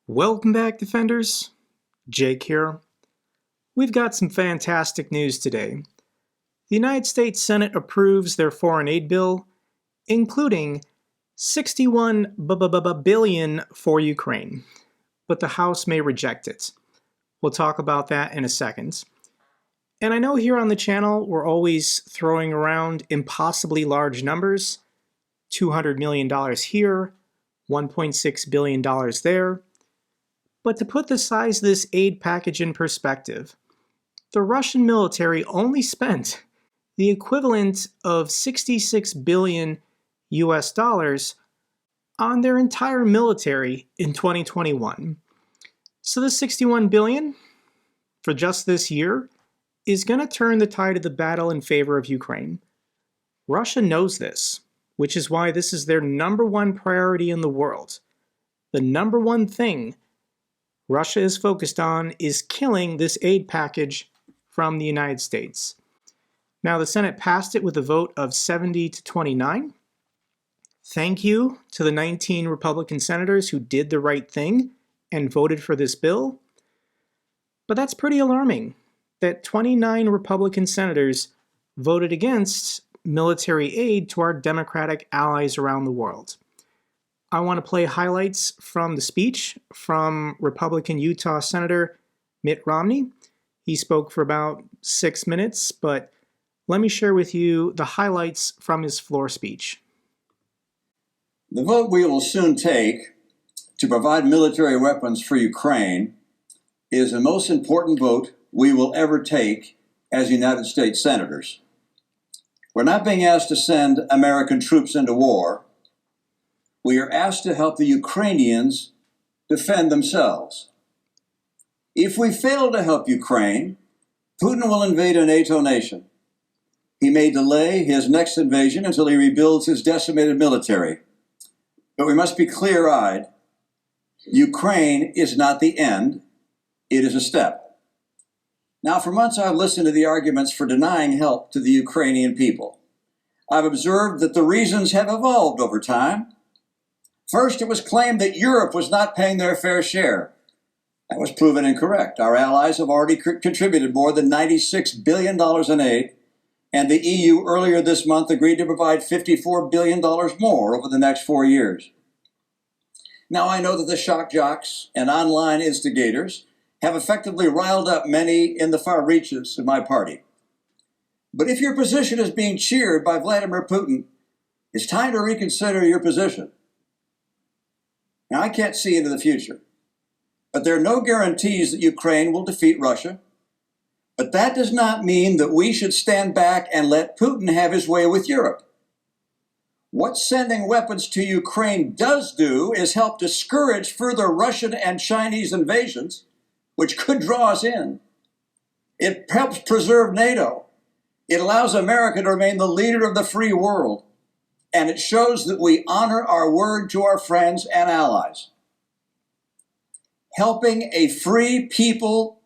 Welcome back, Defenders. Jake here. We've got some fantastic news today. The United States Senate approves their foreign aid bill, including $61 billion for Ukraine, but the House may reject it. We'll talk about that in a second. And I know here on the channel we're always throwing around impossibly large numbers, $200 million here, $1.6 billion there. But to put the size of this aid package in perspective, the Russian military only spent the equivalent of 66 billion US dollars on their entire military in 2021. So the 61 billion for just this year is going to turn the tide of the battle in favor of Ukraine. Russia knows this, which is why this is their number one priority in the world. The number one thing Russia is focused on is killing this aid package from the United States. Now, the Senate passed it with a vote of 70 to 29. Thank you to the 19 Republican senators who did the right thing and voted for this bill. But that's pretty alarming that 29 Republican senators voted against military aid to our Democratic allies around the world. I want to play highlights from the speech from Republican Utah Senator Mitt Romney. He spoke for about 6 minutes, but let me share with you the highlights from his floor speech. The vote we will soon take to provide military weapons for Ukraine is the most important vote we will ever take as United States senators. We're not being asked to send American troops into war. We are asked to help the Ukrainians defend themselves. If we fail to help Ukraine, Putin will invade a NATO nation. He may delay his next invasion until he rebuilds his decimated military. But we must be clear-eyed. Ukraine is not the end. It is a step. Now, for months, I've listened to the arguments for denying help to the Ukrainian people. I've observed that the reasons have evolved over time. First, it was claimed that Europe was not paying their fair share. That was proven incorrect. Our allies have already contributed more than $96 billion in aid, and the EU earlier this month agreed to provide $54 billion more over the next 4 years. Now, I know that the shock jocks and online instigators have effectively riled up many in the far reaches of my party. But if your position is being cheered by Vladimir Putin, it's time to reconsider your position. Now, I can't see into the future, but there are no guarantees that Ukraine will defeat Russia. But that does not mean that we should stand back and let Putin have his way with Europe. What sending weapons to Ukraine does do is help discourage further Russian and Chinese invasions, which could draw us in. It helps preserve NATO. It allows America to remain the leader of the free world. And it shows that we honor our word to our friends and allies. Helping a free people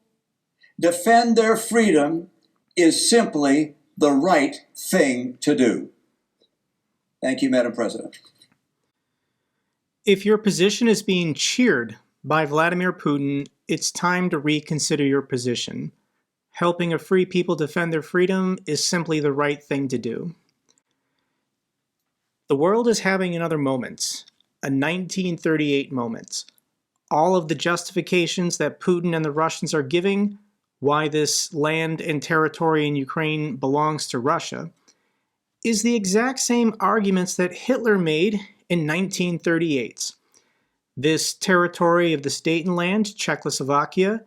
defend their freedom is simply the right thing to do. Thank you, Madam President. If your position is being cheered by Vladimir Putin, it's time to reconsider your position. Helping a free people defend their freedom is simply the right thing to do. The world is having another moment, a 1938 moment. All of the justifications that Putin and the Russians are giving, why this land and territory in Ukraine belongs to Russia, is the exact same arguments that Hitler made in 1938. This territory of the Sudetenland, Czechoslovakia,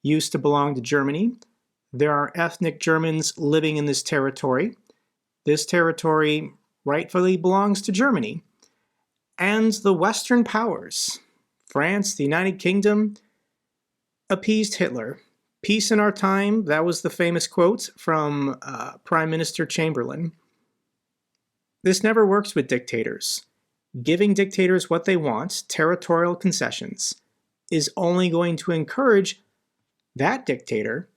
used to belong to Germany. There are ethnic Germans living in this territory. This territory rightfully belongs to Germany. And the Western powers, France, the United Kingdom, appeased Hitler. Peace in our time, that was the famous quote from Prime Minister Chamberlain. This never works with dictators. Giving dictators what they want, territorial concessions, is only going to encourage that dictator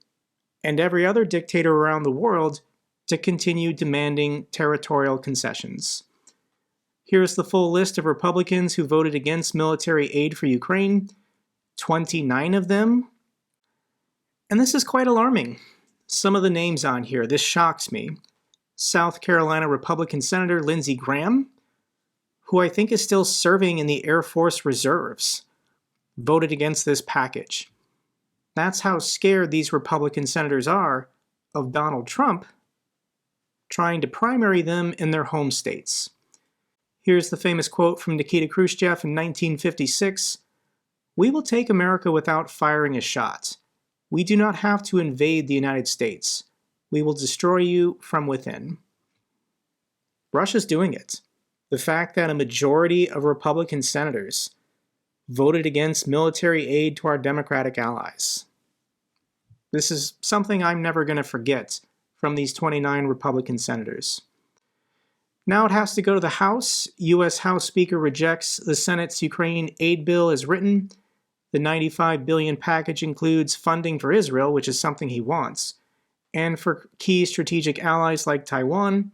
and every other dictator around the world to continue demanding territorial concessions. Here's the full list of Republicans who voted against military aid for Ukraine. 29 of them. And this is quite alarming. Some of the names on here, this shocks me. South Carolina Republican Senator Lindsey Graham, who I think is still serving in the Air Force Reserves, voted against this package. That's how scared these Republican senators are of Donald Trump trying to primary them in their home states. Here's the famous quote from Nikita Khrushchev in 1956. "We will take America without firing a shot. We do not have to invade the United States. We will destroy you from within." Russia's doing it. The fact that a majority of Republican senators voted against military aid to our Democratic allies. This is something I'm never going to forget from these 29 Republican senators. Now it has to go to the House. U.S. House Speaker rejects the Senate's Ukraine aid bill as written. The $95 billion package includes funding for Israel, which is something he wants, and for key strategic allies like Taiwan,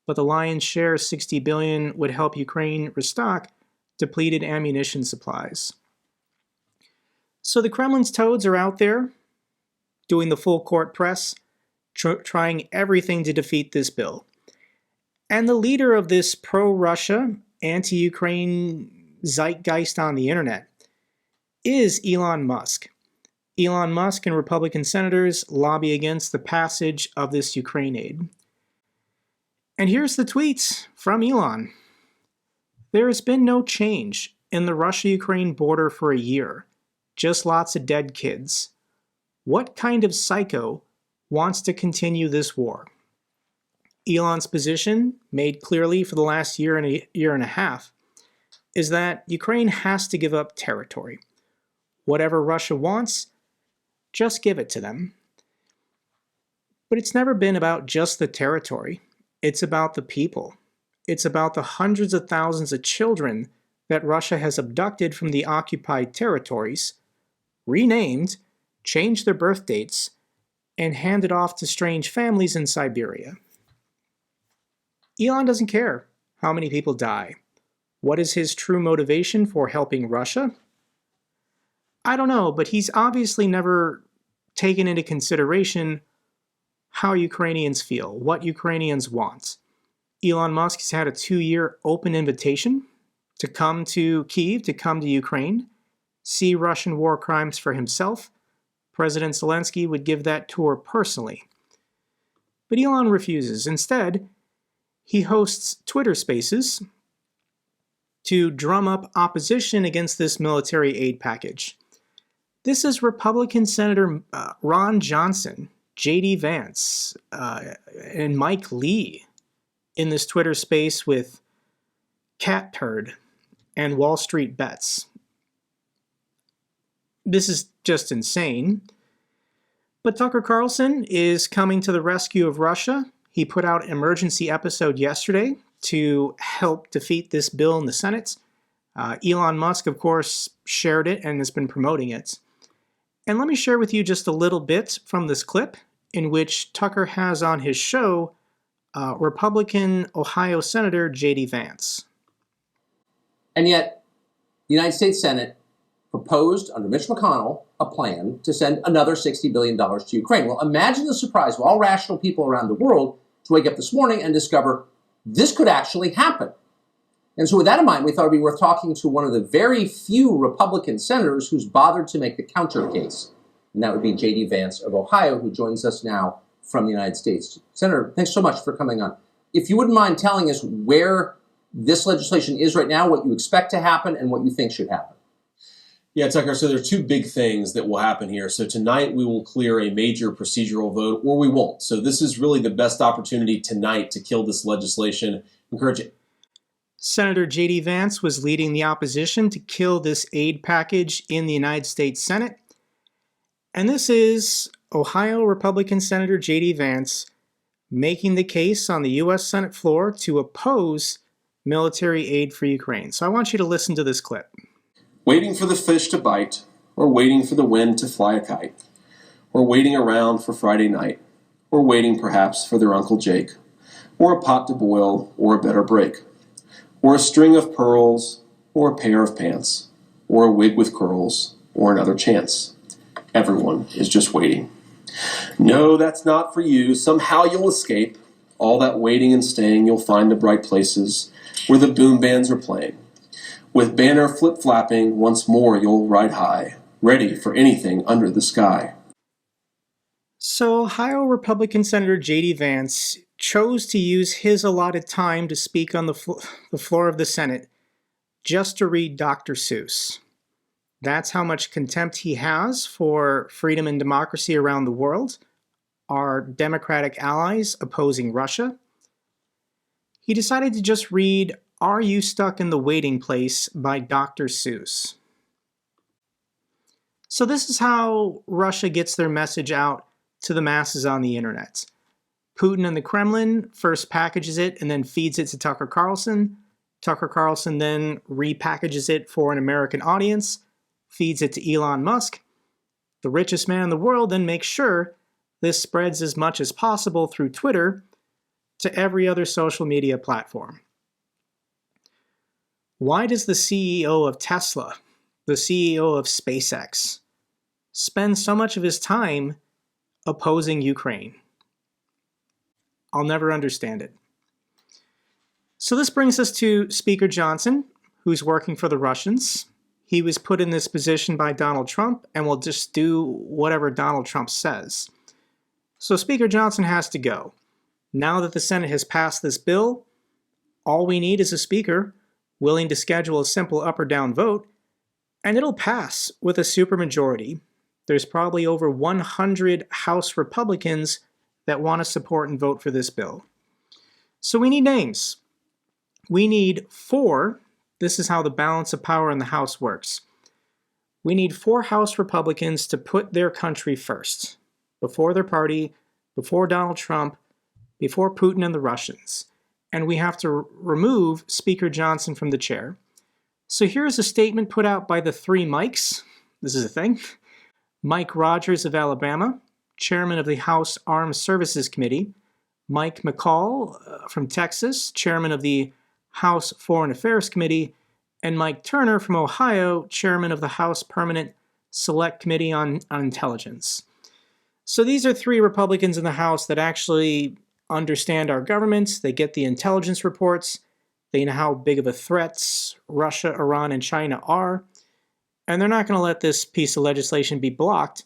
but the lion's share, $60 billion, would help Ukraine restock depleted ammunition supplies. So the Kremlin's toads are out there doing the full court press, trying everything to defeat this bill. And the leader of this pro-Russia, anti-Ukraine zeitgeist on the internet is Elon Musk. Elon Musk and Republican senators lobby against the passage of this Ukraine aid. And here's the tweets from Elon. "There has been no change in the Russia-Ukraine border for a year. Just lots of dead kids. What kind of psycho wants to continue this war?" Elon's position, made clearly for the last year and a half, is that Ukraine has to give up territory. Whatever Russia wants, just give it to them. But it's never been about just the territory. It's about the people. It's about the hundreds of thousands of children that Russia has abducted from the occupied territories, renamed, changed their birth dates, and handed off to strange families in Siberia. Elon doesn't care how many people die. What is his true motivation for helping Russia? I don't know, but he's obviously never taken into consideration how Ukrainians feel, what Ukrainians want. Elon Musk has had a 2-year open invitation to come to Kyiv, to come to Ukraine, see Russian war crimes for himself. President Zelensky would give that tour personally. But Elon refuses. Instead, he hosts Twitter Spaces to drum up opposition against this military aid package. This is Republican Senator Ron Johnson, J.D. Vance, and Mike Lee in this Twitter space with Cat Turd and Wall Street Bets. This is just insane. But Tucker Carlson is coming to the rescue of Russia. He put out an emergency episode yesterday to help defeat this bill in the Senate. Elon Musk, of course, shared it and has been promoting it. And let me share with you just a little bit from this clip in which Tucker has on his show Republican Ohio Senator J.D. Vance. And yet, the United States Senate proposed, under Mitch McConnell, a plan to send another $60 billion to Ukraine. Well, imagine the surprise of all rational people around the world to wake up this morning and discover this could actually happen. And so with that in mind, we thought it would be worth talking to one of the very few Republican senators who's bothered to make the counter case. And that would be J.D. Vance of Ohio, who joins us now from the United States. Senator, thanks so much for coming on. If you wouldn't mind telling us where this legislation is right now, what you expect to happen, and what you think should happen. Yeah, Tucker, so there are two big things that will happen here. So tonight we will clear a major procedural vote, or we won't. So this is really the best opportunity tonight to kill this legislation. Encourage it. Senator J.D. Vance was leading the opposition to kill this aid package in the United States Senate. And this is Ohio Republican Senator J.D. Vance making the case on the U.S. Senate floor to oppose military aid for Ukraine. So I want you to listen to this clip. Waiting for the fish to bite, or waiting for the wind to fly a kite, or waiting around for Friday night, or waiting perhaps for their Uncle Jake, or a pot to boil, or a better break, or a string of pearls, or a pair of pants, or a wig with curls, or another chance. Everyone is just waiting. No, that's not for you. Somehow you'll escape. All that waiting and staying, you'll find the bright places where the boom bands are playing. With banner flip-flapping, once more you'll ride high, ready for anything under the sky. So Ohio Republican Senator J.D. Vance chose to use his allotted time to speak on the floor of the Senate just to read Dr. Seuss. That's how much contempt he has for freedom and democracy around the world, our democratic allies opposing Russia. He decided to just read Are You Stuck in the Waiting Place by Dr. Seuss. So this is how Russia gets their message out to the masses on the internet. Putin and the Kremlin first packages it and then feeds it to Tucker Carlson. Tucker Carlson then repackages it for an American audience, feeds it to Elon Musk. The richest man in the world then makes sure this spreads as much as possible through Twitter to every other social media platform. Why does the CEO of Tesla, the CEO of SpaceX, spend so much of his time opposing Ukraine? I'll never understand it. So this brings us to Speaker Johnson, who's working for the Russians. He was put in this position by Donald Trump and will just do whatever Donald Trump says. So Speaker Johnson has to go. Now that the Senate has passed this bill, all we need is a speaker willing to schedule a simple up or down vote, and it'll pass with a supermajority. There's probably over 100 House Republicans that want to support and vote for this bill. So we need names. We need 4. This is how the balance of power in the House works. We need 4 House Republicans to put their country first, before their party, before Donald Trump, before Putin and the Russians. And we have to remove Speaker Johnson from the chair. So here's a statement put out by the 3 Mikes. This is a thing. Mike Rogers of Alabama, chairman of the House Armed Services Committee. Mike McCall from Texas, chairman of the House Foreign Affairs Committee, and Mike Turner from Ohio, chairman of the House Permanent Select Committee on Intelligence. So these are 3 Republicans in the House that actually understand our government. They get the intelligence reports. They know how big of a threat Russia, Iran, and China are. And they're not going to let this piece of legislation be blocked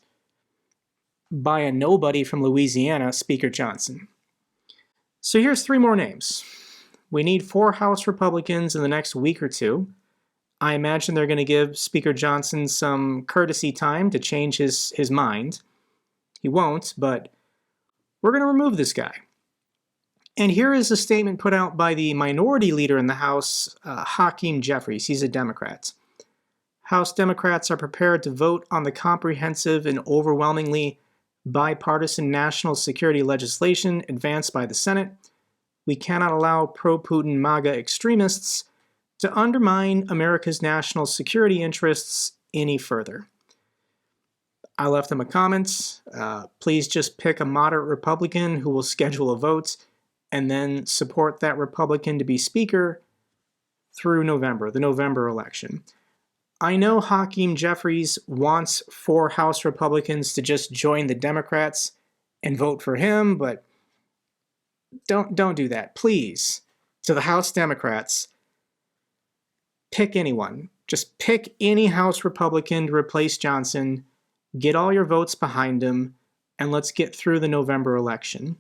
by a nobody from Louisiana, Speaker Johnson. So here's 3 more names. We need 4 House Republicans in the next week or 2. I imagine they're going to give Speaker Johnson some courtesy time to change his mind. He won't, but we're going to remove this guy. And here is a statement put out by the minority leader in the House, Hakeem Jeffries. He's a Democrat. House Democrats are prepared to vote on the comprehensive and overwhelmingly bipartisan national security legislation advanced by the Senate. We cannot allow pro-Putin MAGA extremists to undermine America's national security interests any further. I left him a comment. Please just pick a moderate Republican who will schedule a vote and then support that Republican to be Speaker through November, the November election. I know Hakeem Jeffries wants 4 House Republicans to just join the Democrats and vote for him, but don't do that. Please, to the House Democrats, pick anyone. Just pick any House Republican to replace Johnson, get all your votes behind him, and let's get through the November election.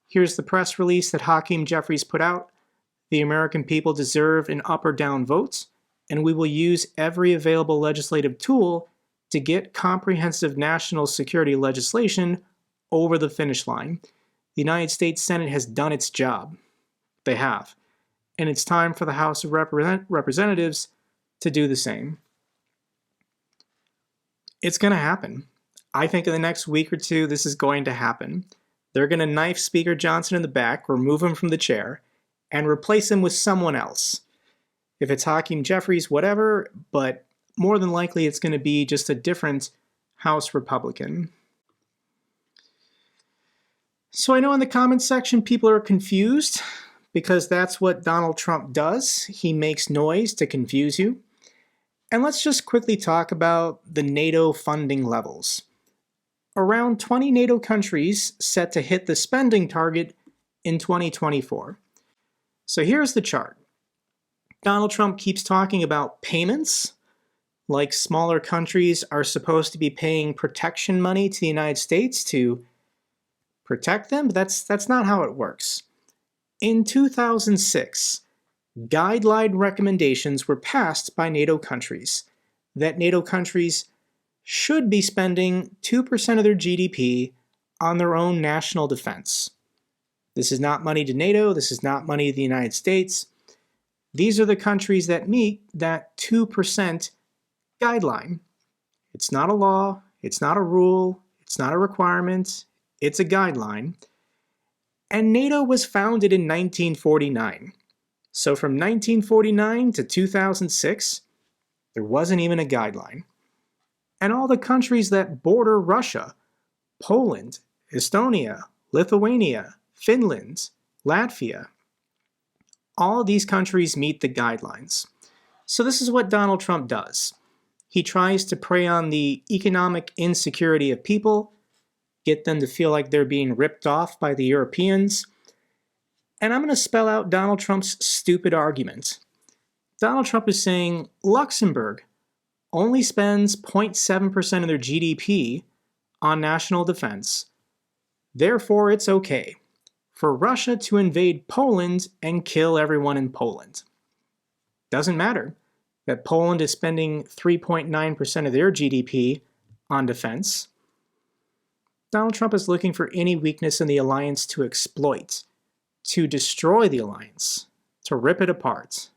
Here's the press release that Hakeem Jeffries put out. The American people deserve an up or down vote, and we will use every available legislative tool to get comprehensive national security legislation over the finish line. The United States Senate has done its job. They have. And it's time for the House of Representatives to do the same. It's going to happen. I think in the next week or 2, this is going to happen. They're going to knife Speaker Johnson in the back, remove him from the chair, and replace him with someone else. If it's Hakeem Jeffries, whatever, but more than likely it's going to be just a different House Republican. So I know in the comments section people are confused because that's what Donald Trump does. He makes noise to confuse you. And let's just quickly talk about the NATO funding levels. Around 20 NATO countries set to hit the spending target in 2024. So here's the chart. Donald Trump keeps talking about payments, like smaller countries are supposed to be paying protection money to the United States to protect them, but that's not how it works. In 2006, guideline recommendations were passed by NATO countries that NATO countries should be spending 2% of their GDP on their own national defense. This is not money to NATO, this is not money to the United States. These are the countries that meet that 2% guideline. It's not a law, it's not a rule, it's not a requirement, it's a guideline. And NATO was founded in 1949. So from 1949 to 2006, there wasn't even a guideline. And all the countries that border Russia, Poland, Estonia, Lithuania, Finland, Latvia, all these countries meet the guidelines. So this is what Donald Trump does. He tries to prey on the economic insecurity of people, get them to feel like they're being ripped off by the Europeans. And I'm going to spell out Donald Trump's stupid argument. Donald Trump is saying Luxembourg only spends 0.7% of their GDP on national defense. Therefore, it's okay for Russia to invade Poland and kill everyone in Poland. Doesn't matter that Poland is spending 3.9% of their GDP on defense. Donald Trump is looking for any weakness in the alliance to exploit, to destroy the alliance, to rip it apart.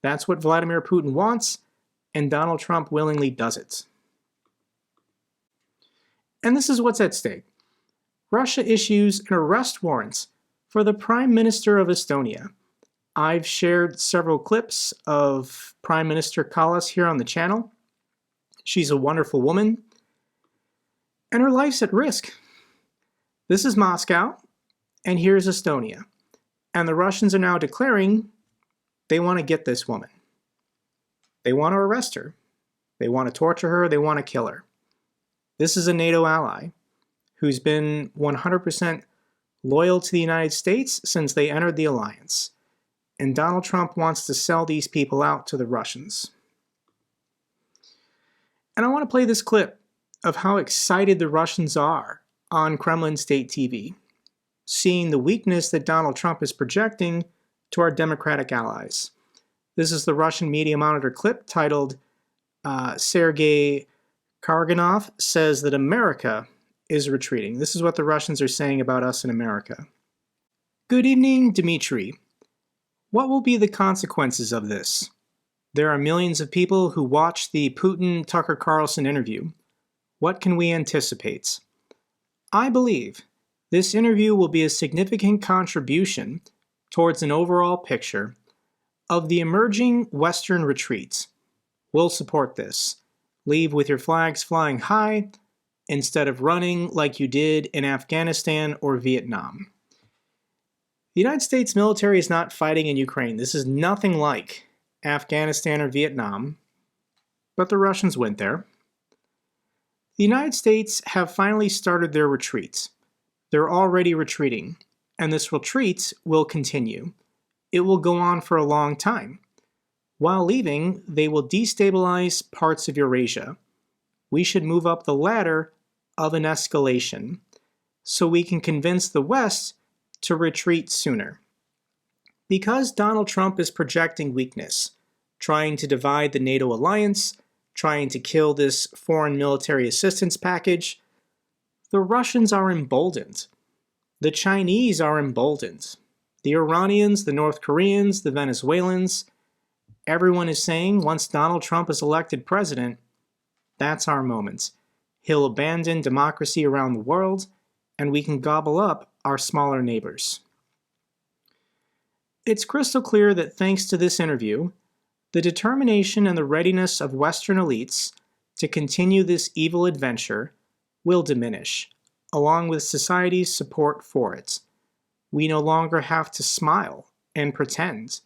That's what Vladimir Putin wants, and Donald Trump willingly does it. And this is what's at stake. Russia issues an arrest warrant for the Prime Minister of Estonia. I've shared several clips of Prime Minister Kallas here on the channel. She's a wonderful woman, and her life's at risk. This is Moscow, and here's Estonia. And the Russians are now declaring they want to get this woman. They want to arrest her. They want to torture her. They want to kill her. This is a NATO ally who's been 100% loyal to the United States since they entered the alliance. And Donald Trump wants to sell these people out to the Russians. And I want to play this clip of how excited the Russians are on Kremlin state TV, seeing the weakness that Donald Trump is projecting to our democratic allies. This is the Russian media monitor clip titled Sergei Karganov says that America is retreating. This is what the Russians are saying about us in America. Good evening, Dmitry. What will be the consequences of this? There are millions of people who watch the Putin-Tucker Carlson interview. What can we anticipate? I believe this interview will be a significant contribution towards an overall picture of the emerging Western retreat. We'll support this. Leave with your flags flying high instead of running like you did in Afghanistan or Vietnam. The United States military is not fighting in Ukraine. This is nothing like Afghanistan or Vietnam, but the Russians went there. The United States have finally started their retreat. They're already retreating, and this retreat will continue. It will go on for a long time. While leaving, they will destabilize parts of Eurasia. We should move up the ladder of an escalation so we can convince the West to retreat sooner. Because Donald Trump is projecting weakness, trying to divide the NATO alliance, trying to kill this foreign military assistance package, the Russians are emboldened. The Chinese are emboldened. The Iranians, the North Koreans, the Venezuelans, everyone is saying once Donald Trump is elected president, that's our moment. He'll abandon democracy around the world, and we can gobble up our smaller neighbors. It's crystal clear that thanks to this interview, the determination and the readiness of Western elites to continue this evil adventure will diminish, along with society's support for it. We no longer have to smile and pretend.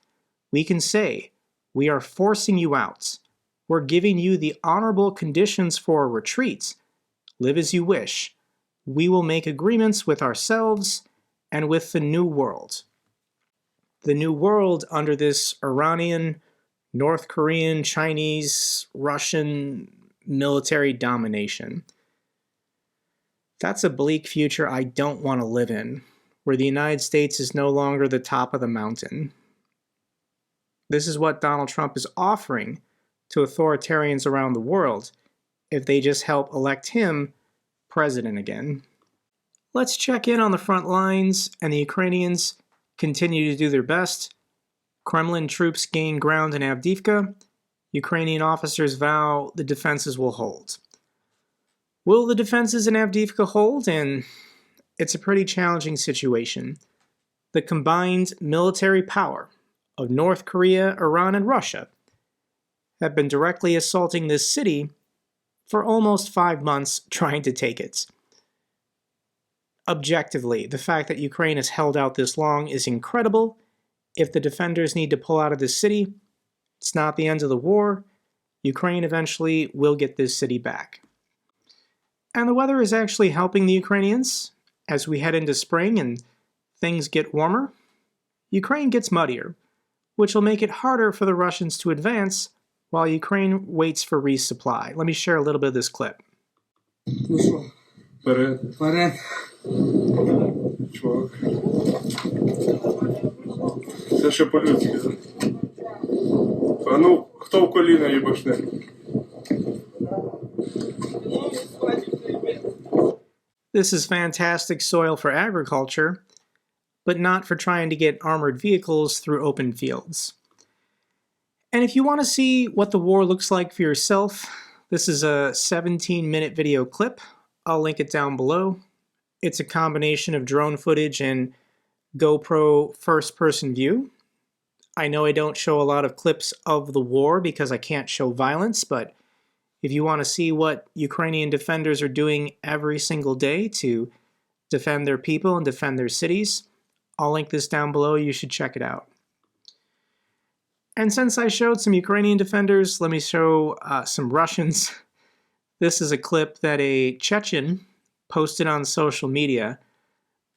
We can say, we are forcing you out. We're giving you the honorable conditions for a retreat. Live as you wish. We will make agreements with ourselves and with the New World. The New World under this Iranian, North Korean, Chinese, Russian military domination. That's a bleak future I don't want to live in, where the United States is no longer the top of the mountain. This is what Donald Trump is offering to authoritarians around the world if they just help elect him president again. Let's check in on the front lines, and the Ukrainians continue to do their best. Kremlin troops gain ground in Avdiivka. Ukrainian officers vow the defenses will hold. Will the defenses in Avdiivka hold? And it's a pretty challenging situation. The combined military power of North Korea, Iran, and Russia have been directly assaulting this city for almost 5 months trying to take it. Objectively, the fact that Ukraine has held out this long is incredible. If the defenders need to pull out of this city, it's not the end of the war. Ukraine eventually will get this city back. And the weather is actually helping the Ukrainians. As we head into spring and things get warmer, Ukraine gets muddier, which will make it harder for the Russians to advance while Ukraine waits for resupply. Let me share a little bit of this clip. Вперед. Чувак. Це ще по-людськи. А ну, хто в коліна їбашне? This is fantastic soil for agriculture, but not for trying to get armored vehicles through open fields. And if you want to see what the war looks like for yourself, this is a 17-minute video clip. I'll link it down below. It's a combination of drone footage and GoPro first-person view. I know I don't show a lot of clips of the war because I can't show violence, but if you want to see what Ukrainian defenders are doing every single day to defend their people and defend their cities, I'll link this down below. You should check it out. And since I showed some Ukrainian defenders, let me show some Russians. This is a clip that a Chechen posted on social media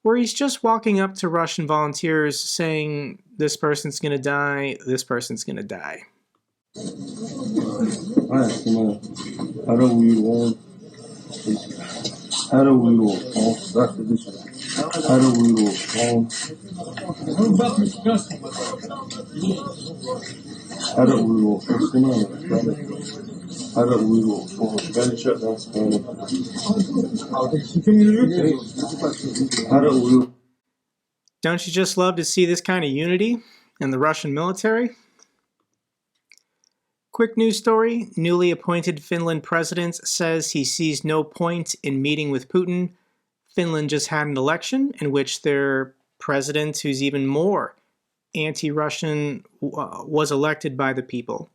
where he's just walking up to Russian volunteers saying, this person's gonna die, this person's gonna die. Don't you just love to see this kind of unity in the Russian military? Quick news story. Newly appointed Finland president says he sees no point in meeting with Putin. Finland just had an election in which their president, who's even more anti-Russian, was elected by the people.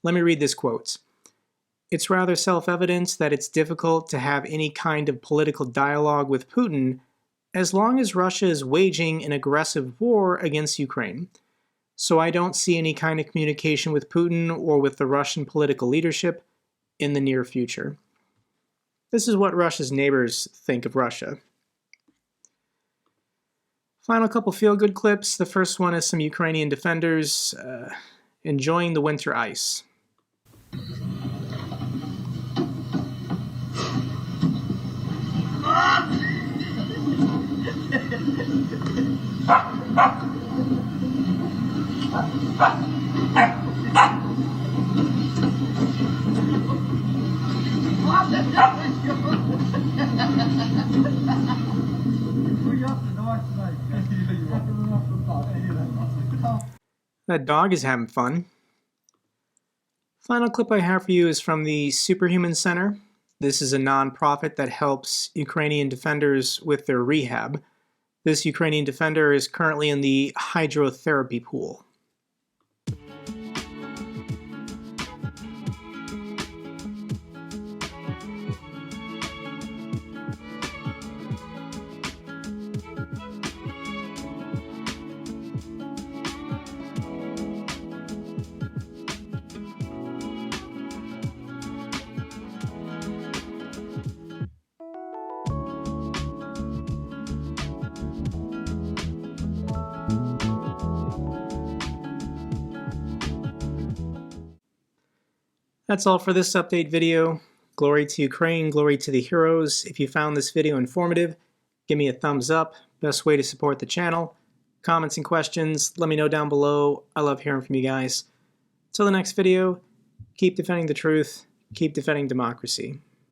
Let me read this quote. It's rather self-evident that it's difficult to have any kind of political dialogue with Putin as long as Russia is waging an aggressive war against Ukraine. So I don't see any kind of communication with Putin or with the Russian political leadership in the near future. This is what Russia's neighbors think of Russia. Final couple feel-good clips. The first one is some Ukrainian defenders enjoying the winter ice. That dog is having fun. Final clip I have for you is from the Superhuman Center. This is a nonprofit that helps Ukrainian defenders with their rehab. This Ukrainian defender is currently in the hydrotherapy pool. That's all for this update video. Glory to Ukraine, glory to the heroes. If you found this video informative, give me a thumbs up. Best way to support the channel. Comments and questions, let me know down below. I love hearing from you guys. Till the next video, keep defending the truth, keep defending democracy.